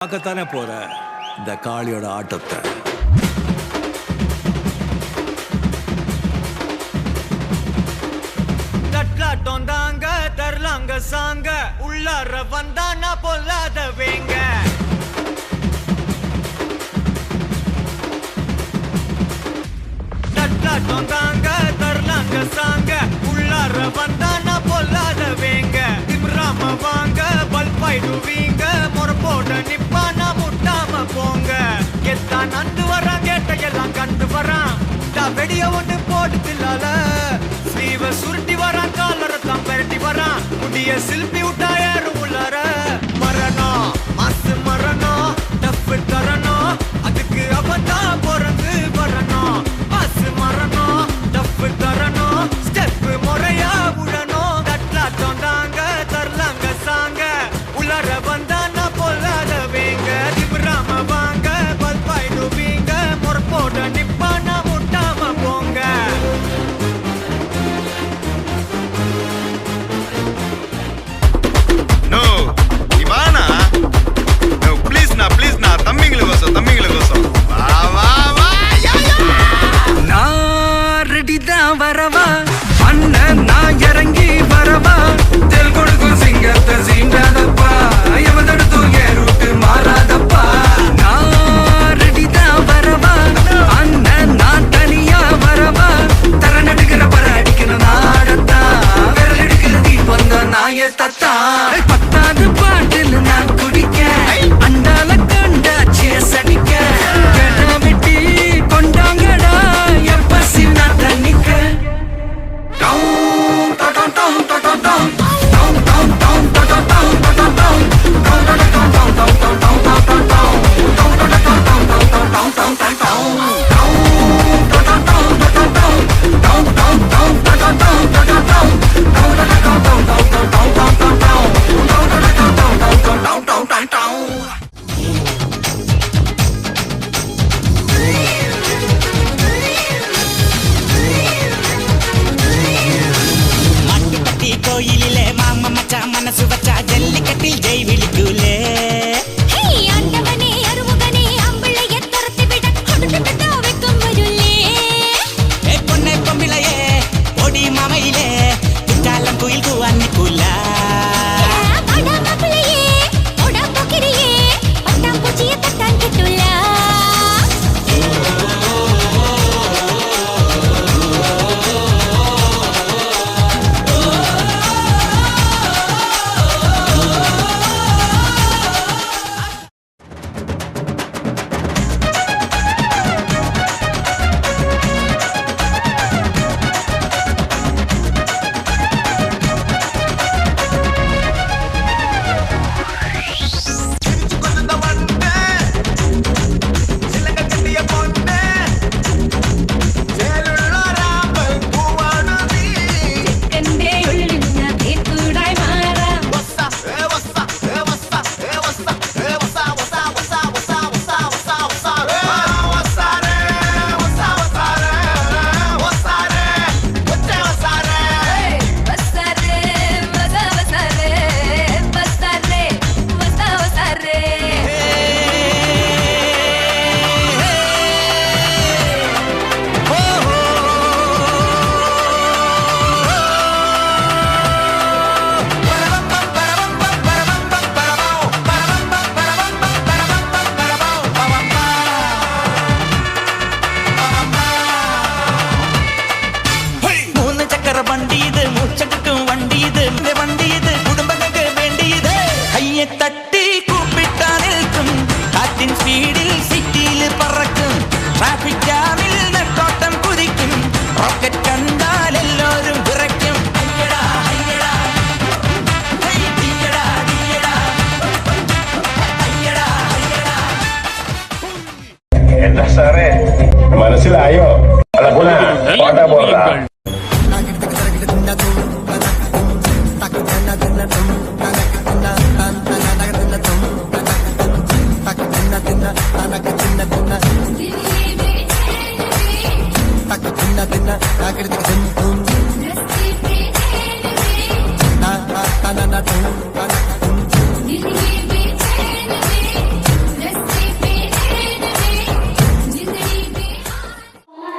பார்க்கத்தானே போற இந்த காளியோட ஆட்டத்தை. தட்லாட்டம் தாங்க தரலாங்க சாங்க உள்ளார வந்தானா பொல்லாத வேங்க. தட்லாட்டம் தாங்க தரலாங்க சாங்க உள்ளார வந்தானா பொல்லாத வேங்க. திம்ராம வாங்க பல்பாயிடுவீங்க முறப்போட நிப்பானா முட்டாம போங்க. எத்தான் நந்து வரான் கேட்டையெல்லாம் கண்டு வரான் வெடிய ஒன்று போட்டுலால ஸ்லீவ சுருட்டி வரான் காலரத்தான் பெரட்டி வரான் முடிய சில்பி விட்டா யாரும் உள்ளார மரணம் மாசு மரணம் டப்பு தரணும் அதுக்கு அவதான் பிறந்து வரணும். மாசு மரணம் டப்பு தரணும் ஸ்டெப் முறையா விடணும். தட்லாட்டம் தாங்க தரலாங்க சாங்க உள்ளார வந்தானா பொல்லாத வேங்க. திமிராம வாங்க பல்பாயிடுவீங்க முறப்போட நிப்பானா முட்டாம போங்க. No, Ivana. No, please na, தம்பிங்கள கோசம். வா. நான் ரெடிதான் வரவா அண்ணன் நான் இறங்கி வரவா. தெல் கொடுக்கும் சிங்கத்தை சீண்டாதப்பா எவதடுத்தும் என் ரூட்டு மாறாதப்பா. நான் ரெடிதான் வரவா அண்ணன் நான் தனியா வரவா. தர நடுக்கிற பர அடிக்கணும் நாடத்தான் விரல் எடுக்கிற தீபம் தான் நாய தத்தா. பத்தாவது பாட்டில் நான் குடிக்க அண்டால கண்டா சேஸ் அடிக்க கடமிட்டி கொண்டாங்கடா என் பசி நான் தண்ணிக்க. மாட்டுப்பட்டி கோயிலிலே மாமா மச்சா மனசு வச்சா ஜல்லிக்கட்டில் ஜெய் விழிக்குலே. பொண்ணை பொம்பிளையே பொடி மாமையிலே குற்றாலம் குயில் கூவான்னி கூலா. வண்டி இது மூச்சடுக்கும் வண்டி இது வண்டி இது குடும்பத்துக்கு வேண்டியது. கையை தட்டி கூப்பிட்டா நிற்கும் காற்றின் ஸ்பீடில் சிட்டியில் பறக்கும். டிராபிக் ஜாமில் நெட்டோட்டம் குதிக்கும் ராக்கெட் கண்டால் எல்லோரும் விரைக்கும். ஐயடா ஐயடா ஐயடா ஐயடா ஐயடா ஐயடா. എന്താ സാറേ മനസ്സിലായോ? അളകുണ ഓട്ട പോടാ. தின்ன